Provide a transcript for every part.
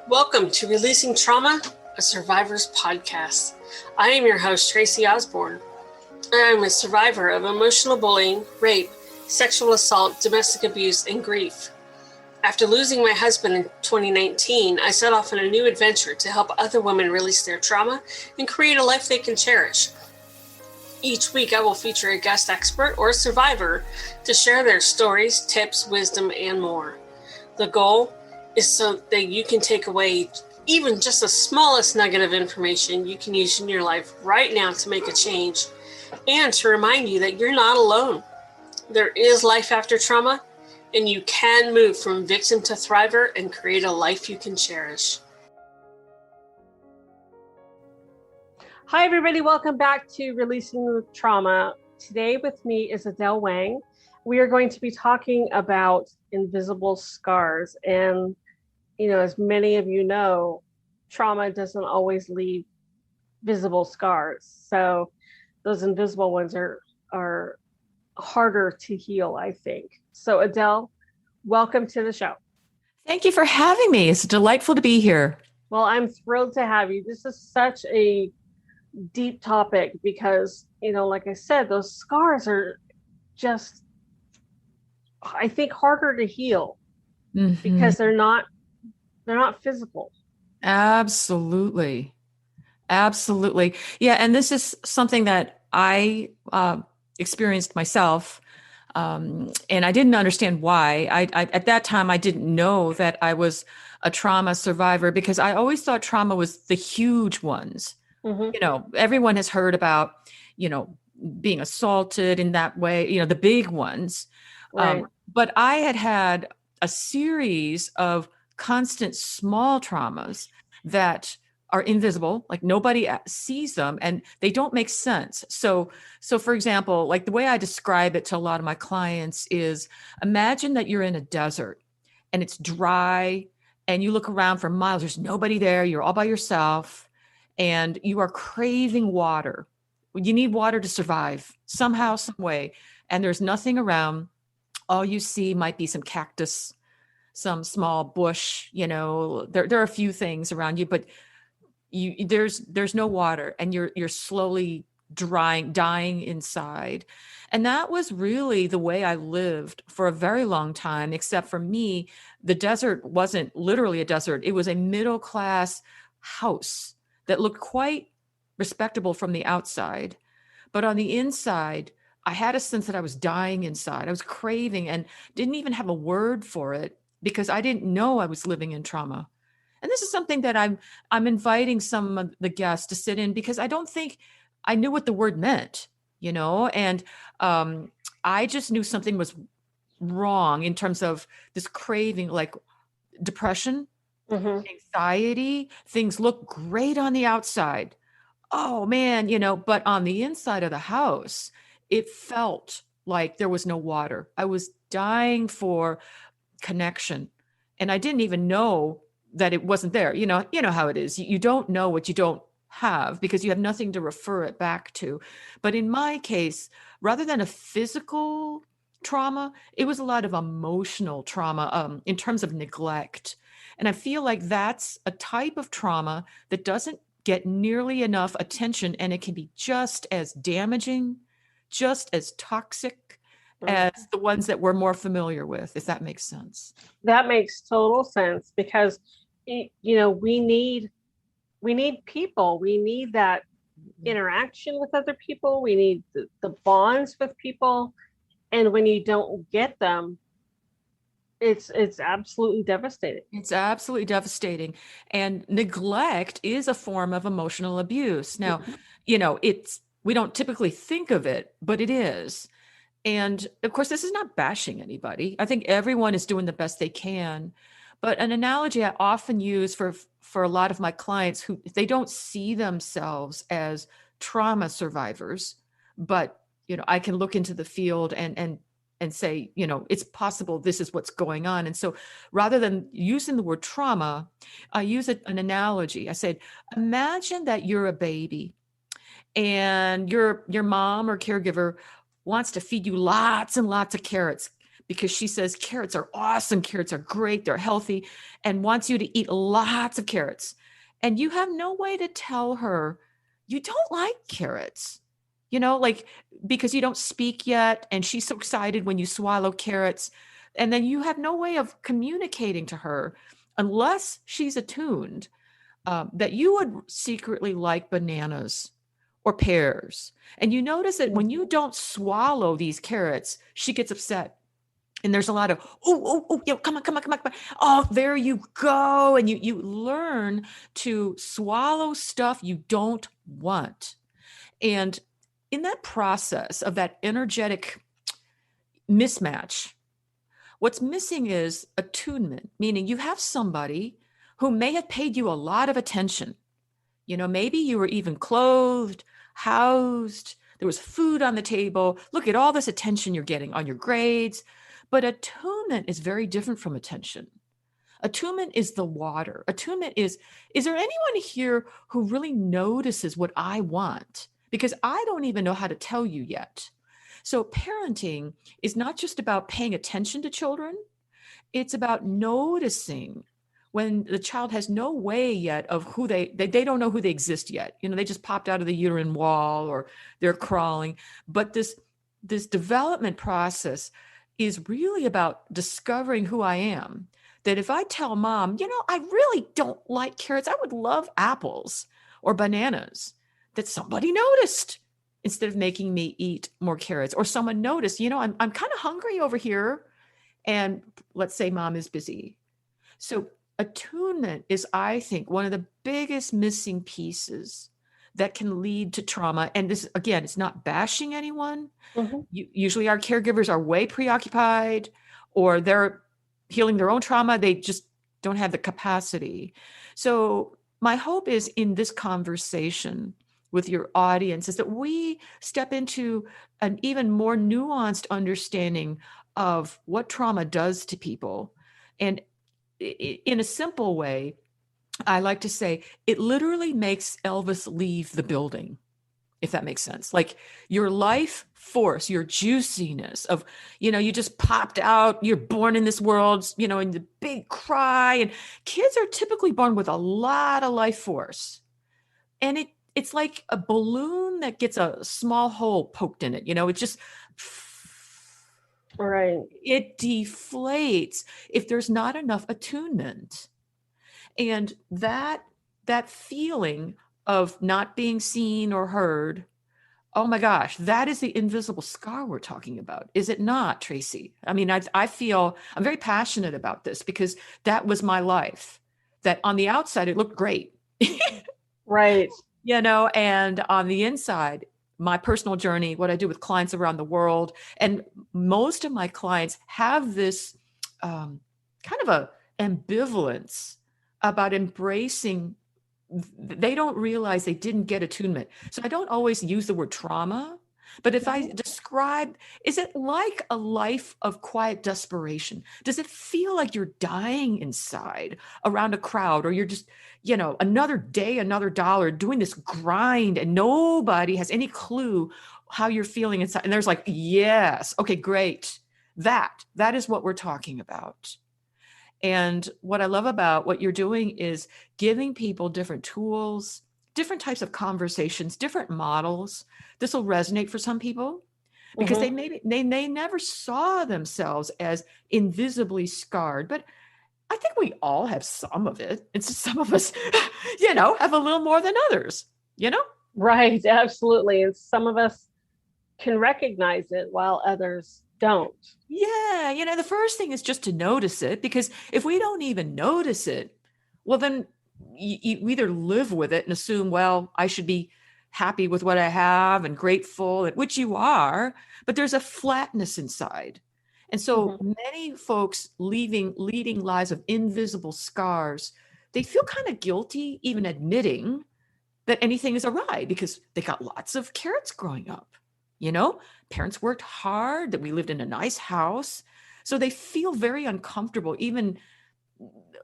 Welcome to Releasing Trauma, a Survivor's Podcast. I am your host, Tracy Osborne. I am a survivor of emotional bullying, rape, sexual assault, domestic abuse, and grief. After losing my husband in 2019, I set off on a new adventure to help other women release their trauma and create a life they can cherish. Each week, I will feature a guest expert or survivor to share their stories, tips, wisdom, and more. The goal is so that you can take away even just the smallest nugget of information you can use in your life right now to make a change, and to remind you that you're not alone. There is life after trauma, and you can move from victim to thriver and create a life you can cherish. Hi, everybody. Welcome back to Releasing Trauma. Today with me is Adele Wang. We are going to be talking about invisible scars. And as many of you know, trauma doesn't always leave visible scars. So those invisible ones are harder to heal, I think. So Adele, welcome to the show. Thank you for having me. It's delightful to be here. Well, I'm thrilled to have you. This is such a deep topic because, like I said, those scars are just, I think, harder to heal because they're not physical. Absolutely. Yeah. And this is something that I experienced myself. And I didn't understand why. I at that time, I didn't know that I was a trauma survivor because I always thought trauma was the huge ones. Mm-hmm. Everyone has heard about, being assaulted in that way, the big ones. Right. But I had a series of constant small traumas that are invisible, like nobody sees them and they don't make sense. So for example, like the way I describe it to a lot of my clients is imagine that you're in a desert and it's dry and you look around for miles, there's nobody there, you're all by yourself and you are craving water. You need water to survive somehow, some way, and there's nothing around. All you see might be some cactus, some small bush, there are a few things around you, but there's no water and you're slowly dying inside. And that was really the way I lived for a very long time, except for me, the desert wasn't literally a desert. It was a middle-class house that looked quite respectable from the outside. But on the inside, I had a sense that I was dying inside. I was craving and didn't even have a word for it because I didn't know I was living in trauma. And this is something that I'm inviting some of the guests to sit in because I don't think I knew what the word meant, and I just knew something was wrong in terms of this craving, like depression, anxiety. Things look great on the outside. Oh man, but on the inside of the house, it felt like there was no water. I was dying for connection. And I didn't even know that it wasn't there. You know how it is. You don't know what you don't have because you have nothing to refer it back to. But in my case, rather than a physical trauma, it was a lot of emotional trauma in terms of neglect. And I feel like that's a type of trauma that doesn't get nearly enough attention, and it can be just as damaging, just as toxic as the ones that we're more familiar with, if that makes sense. That makes total sense because, we need people. We need that interaction with other people. We need the bonds with people. And when you don't get them, it's absolutely devastating. It's absolutely devastating. And neglect is a form of emotional abuse. Now, we don't typically think of it, but it is. And of course, this is not bashing anybody. I think everyone is doing the best they can. But an analogy I often use for a lot of my clients who they don't see themselves as trauma survivors, but I can look into the field and say, it's possible this is what's going on. And so rather than using the word trauma, I use an analogy. I said, imagine that you're a baby and your mom or caregiver wants to feed you lots and lots of carrots, because she says carrots are awesome, carrots are great, they're healthy, and wants you to eat lots of carrots. And you have no way to tell her you don't like carrots, like because you don't speak yet. And she's so excited when you swallow carrots. And then you have no way of communicating to her unless she's attuned that you would secretly like bananas or pears. And you notice that when you don't swallow these carrots, she gets upset. And there's a lot of, come on, come on, come on, come on. Oh, there you go. And you learn to swallow stuff you don't want. And in that process of that energetic mismatch, what's missing is attunement, meaning you have somebody who may have paid you a lot of attention. Maybe you were even clothed, housed, there was food on the table. Look at all this attention you're getting on your grades. But attunement is very different from attention. Attunement is the water. Attunement is there anyone here who really notices what I want? Because I don't even know how to tell you yet. So parenting is not just about paying attention to children. It's about noticing when the child has no way yet of who they don't know who they exist yet. They just popped out of the uterine wall or they're crawling. But this development process is really about discovering who I am. That if I tell mom, I really don't like carrots, I would love apples or bananas, that somebody noticed instead of making me eat more carrots. Or someone noticed, I'm kind of hungry over here. And let's say mom is busy. So attunement is, I think, one of the biggest missing pieces that can lead to trauma. And this, again, it's not bashing anyone. Mm-hmm. Usually our caregivers are way preoccupied or they're healing their own trauma. They just don't have the capacity. So my hope is in this conversation with your audience is that we step into an even more nuanced understanding of what trauma does to people. And in a simple way, I like to say it literally makes Elvis leave the building, if that makes sense. Like your life force, your juiciness of, you just popped out, you're born in this world, in the big cry. And kids are typically born with a lot of life force. And it's like a balloon that gets a small hole poked in it. It just, right. It deflates if there's not enough attunement. And that feeling of not being seen or heard, oh my gosh, that is the invisible scar we're talking about. Is it not, Tracy? I mean, I feel I'm very passionate about this because that was my life. That on the outside, it looked great. Right. And on the inside, my personal journey, what I do with clients around the world, and most of my clients have this kind of a ambivalence about embracing. They don't realize they didn't get attunement. So I don't always use the word trauma, but if I describe, is it like a life of quiet desperation? Does it feel like you're dying inside around a crowd, or you're just, another day, another dollar doing this grind and nobody has any clue how you're feeling inside? And there's like, yes, okay, great. That is what we're talking about. And what I love about what you're doing is giving people different tools, different types of conversations, different models. This will resonate for some people because they never saw themselves as invisibly scarred. But I think we all have some of it. It's just some of us, have a little more than others, Right, absolutely. And some of us can recognize it while others don't. Yeah. The first thing is just to notice it, because if we don't even notice it, well, then you either live with it and assume, well, I should be happy with what I have and grateful, which you are, but there's a flatness inside. And so many folks leading lives of invisible scars, they feel kind of guilty even admitting that anything is awry because they got lots of carrots growing up. Parents worked hard, that we lived in a nice house. So they feel very uncomfortable, even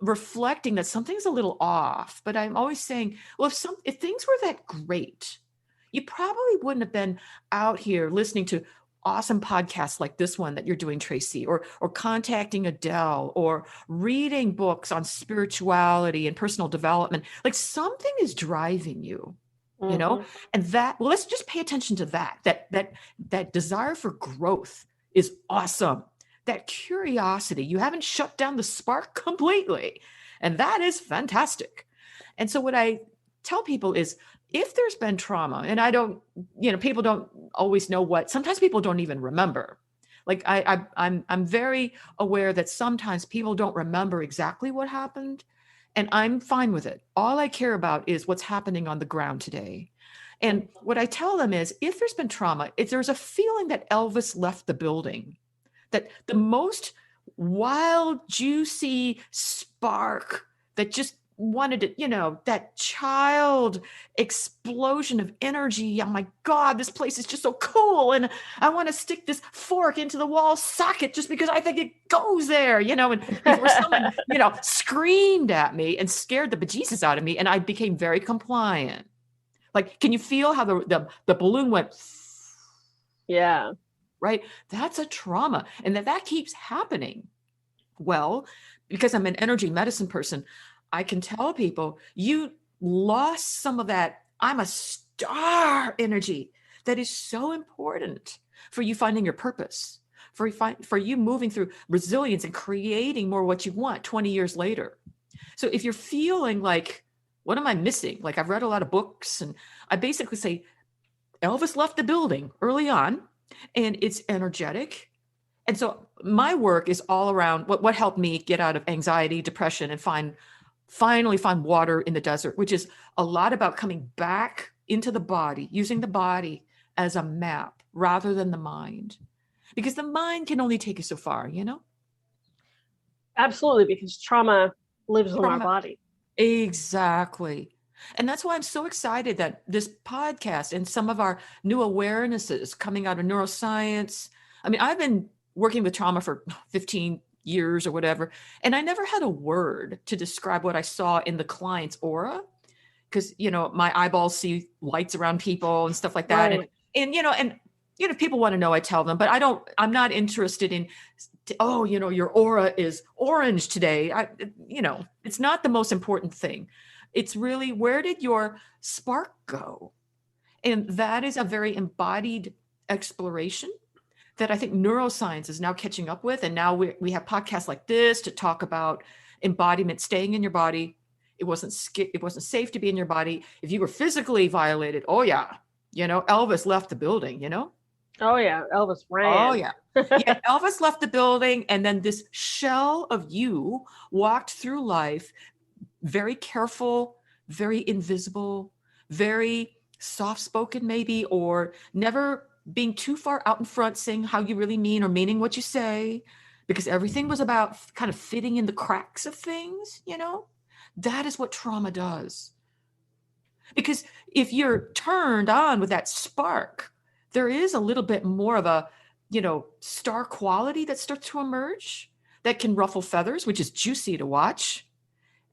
reflecting that something's a little off. But I'm always saying, well, if things were that great, you probably wouldn't have been out here listening to awesome podcasts like this one that you're doing, Tracy, or contacting Adele, or reading books on spirituality and personal development, like something is driving you, you know, and that, well, let's just pay attention to that desire for growth is awesome. That curiosity, you haven't shut down the spark completely. And that is fantastic. And so what I tell people is, if there's been trauma, and I don't, people don't always know what, sometimes people don't even remember. Like I'm very aware that sometimes people don't remember exactly what happened, and I'm fine with it. All I care about is what's happening on the ground today. And what I tell them is, if there's been trauma, if there's a feeling that Elvis left the building, that the most wild, juicy spark that just wanted to, that child explosion of energy. Oh my God, this place is just so cool. And I want to stick this fork into the wall socket just because I think it goes there, and before someone, screamed at me and scared the bejesus out of me. And I became very compliant. Like, can you feel how the balloon went? Yeah. Right? That's a trauma. And that keeps happening. Well, because I'm an energy medicine person, I can tell people, you lost some of that I'm a star energy that is so important for you finding your purpose, for you moving through resilience and creating more what you want 20 years later. So if you're feeling like, what am I missing? Like, I've read a lot of books, and I basically say, Elvis left the building early on, and it's energetic. And so my work is all around what helped me get out of anxiety, depression, and finally find water in the desert, which is a lot about coming back into the body, using the body as a map rather than the mind, because the mind can only take you so far, Absolutely, because trauma lives in our body. Exactly. And that's why I'm so excited that this podcast and some of our new awarenesses coming out of neuroscience. I mean, I've been working with trauma for 15 years or whatever, and I never had a word to describe what I saw in the client's aura, because, my eyeballs see lights around people and stuff like that. Right. And if people want to know, I tell them, but I'm not interested in, your aura is orange today. It's not the most important thing. It's really, where did your spark go? And that is a very embodied exploration that I think neuroscience is now catching up with. And now we have podcasts like this to talk about embodiment, staying in your body. It wasn't safe to be in your body. If you were physically violated, oh yeah, Elvis left the building, Oh yeah, Elvis ran. Oh yeah. Yeah, Elvis left the building, and then this shell of you walked through life very careful, very invisible, very soft-spoken maybe, or never being too far out in front saying how you really mean or meaning what you say, because everything was about kind of fitting in the cracks of things, That is what trauma does. Because if you're turned on with that spark, there is a little bit more of a, star quality that starts to emerge that can ruffle feathers, which is juicy to watch.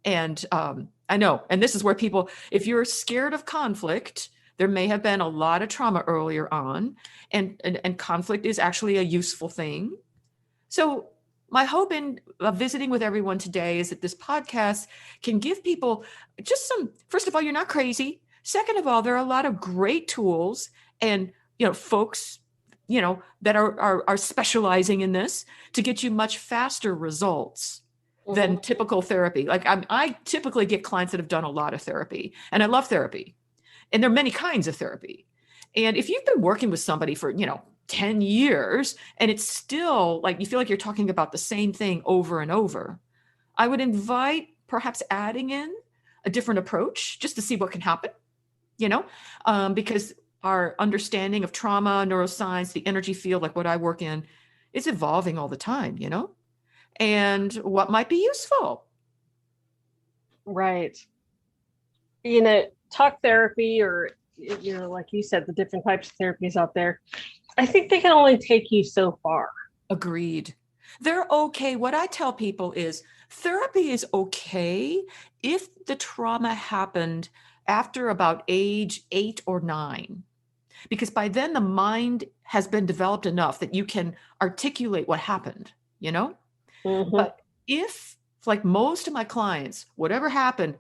And I know, and this is where people, if you're scared of conflict, there may have been a lot of trauma earlier on, and conflict is actually a useful thing. So my hope in visiting with everyone today is that this podcast can give people just some, first of all, you're not crazy. Second of all, there are a lot of great tools and, folks, that are specializing in this to get you much faster results than typical therapy. Like I typically get clients that have done a lot of therapy, and I love therapy. And there are many kinds of therapy. And if you've been working with somebody for, 10 years, and it's still like you feel like you're talking about the same thing over and over, I would invite perhaps adding in a different approach just to see what can happen, because our understanding of trauma, neuroscience, the energy field, like what I work in, is evolving all the time, and what might be useful. Right. Talk therapy, or, like you said, the different types of therapies out there, I think they can only take you so far. Agreed. They're okay. What I tell people is therapy is okay if the trauma happened after about age 8 or 9, because by then the mind has been developed enough that you can articulate what happened, Mm-hmm. But if, like most of my clients, whatever happened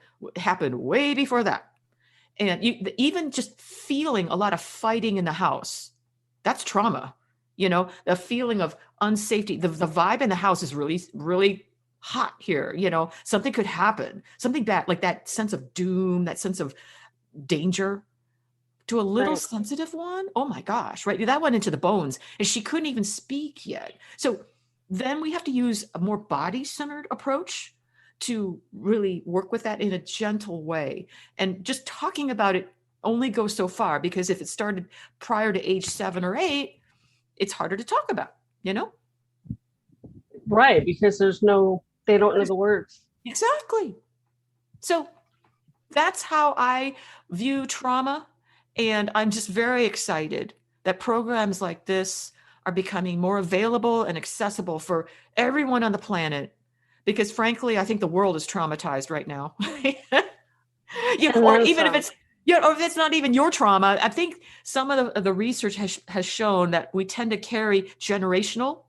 way before that. And even just feeling a lot of fighting in the house, that's trauma. The feeling of unsafety, the vibe in the house is really, really hot here. Something could happen, something bad, like that sense of doom, that sense of danger. To a little Right. sensitive one, oh my gosh, right? That went into the bones and she couldn't even speak yet. So then we have to use a more body-centered approach to really work with that in a gentle way. And just talking about it only goes so far, because if it started prior to age 7 or 8, it's harder to talk about, Right, because they don't know the words. Exactly. So that's how I view trauma. And I'm just very excited that programs like this are becoming more available and accessible for everyone on the planet. Because frankly, I think the world is traumatized right now. And Or then even if some. it's, or if it's not even your trauma. I think some of the research has shown that we tend to carry generational.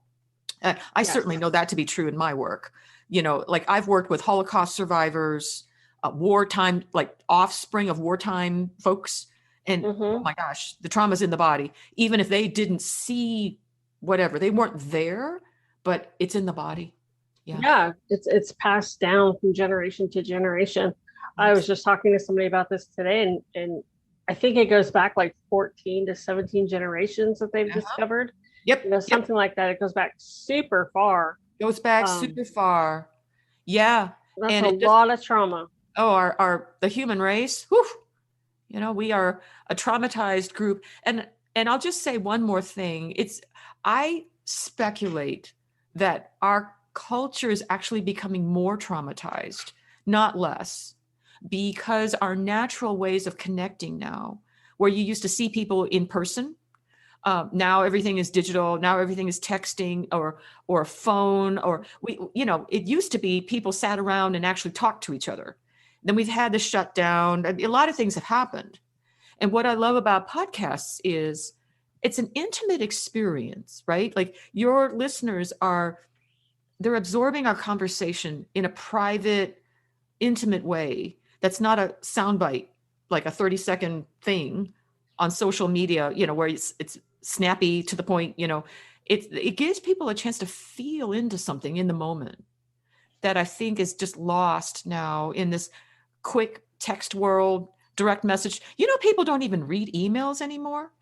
I Yes. certainly know that to be true in my work. Like I've worked with Holocaust survivors, wartime, like offspring of wartime folks. And oh Mm-hmm. my gosh, the trauma's in the body. Even if they didn't see whatever, they weren't there, but it's in the body. Yeah. Yeah, it's passed down from generation to generation. I was just talking to somebody about this today, and I think it goes back like 14 to 17 generations that they've Uh-huh. discovered. Yep. Yep. Something like that. It goes back super far. Goes back Um, super far. Yeah. that's And a it just, lot of trauma. the human race, whew, we are a traumatized group. And I'll just say one more thing. I speculate that our culture is actually becoming more traumatized, not less, because our natural ways of connecting now, where you used to see people in person, now everything is digital. Now everything is texting or a phone, or it used to be people sat around and actually talked to each other. Then we've had the shutdown. A lot of things have happened. And what I love about podcasts is it's an intimate experience, right? Like your listeners they're absorbing our conversation in a private, intimate way. That's not a soundbite, like a 30-second thing on social media, where it's snappy to the point, it gives people a chance to feel into something in the moment that I think is just lost now in this quick text world, direct message. People don't even read emails anymore.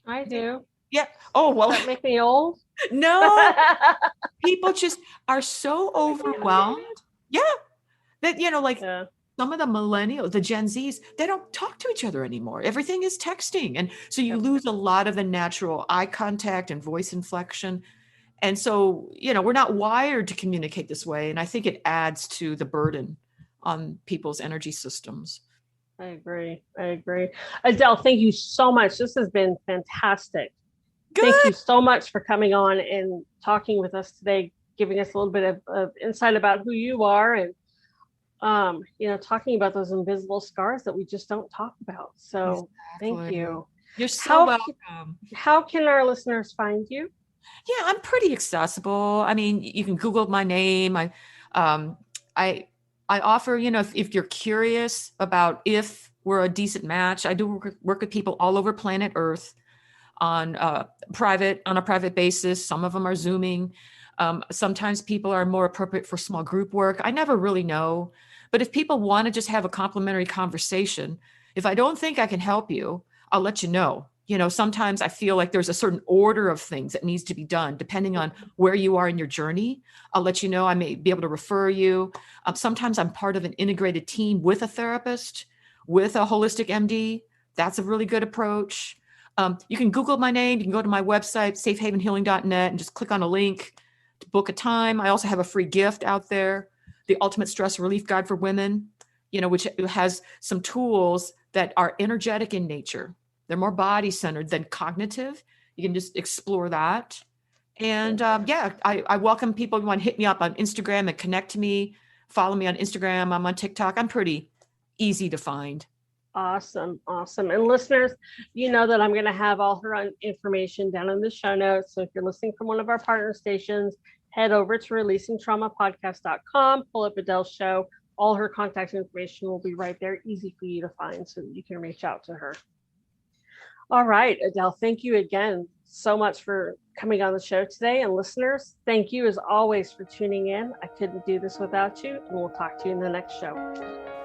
I do. Yeah. Oh, well, Does that make me old? no, people just are so overwhelmed. Yeah. That, like Yeah. some of the millennials, the Gen Zs, they don't talk to each other anymore. Everything is texting. And so you Yep. lose a lot of the natural eye contact and voice inflection. And so, we're not wired to communicate this way. And I think it adds to the burden on people's energy systems. I agree. I agree. Adele, thank you so much. This has been fantastic. Thank you Good. so much for coming on and talking with us today, giving us a little bit of insight about who you are, and talking about those invisible scars that we just don't talk about. So thank Exactly. you. You're so How welcome. how can our listeners find you? Yeah, I'm pretty accessible. I mean, you can Google my name. Um, I, I offer, if you're curious about if we're a decent match, I do work with people all over planet Earth on on a private basis. Some of them are Zooming. Sometimes people are more appropriate for small group work. I never really know. But if people want to just have a complimentary conversation, if I don't think I can help you, I'll let you know. Sometimes I feel like there's a certain order of things that needs to be done depending on where you are in your journey. I'll let you know. I may be able to refer you. Sometimes I'm part of an integrated team with a therapist, with a holistic MD. That's a really good approach. You can Google my name. You can go to my website, safehavenhealing.net, and just click on a link to book a time. I also have a free gift out there, the Ultimate Stress Relief Guide for Women, which has some tools that are energetic in nature. They're more body centered than cognitive. You can just explore that. And I welcome people who want to hit me up on Instagram and connect to me. Follow me on Instagram. I'm on TikTok. I'm pretty easy to find. Awesome. And listeners, you know that I'm going to have all her information down in the show notes. So if you're listening from one of our partner stations, head over to releasingtraumapodcast.com, pull up Adele's show. All her contact information will be right there, easy for you to find so that you can reach out to her. All right, Adele, thank you again so much for coming on the show today. And listeners, thank you as always for tuning in. I couldn't do this without you, and we'll talk to you in the next show.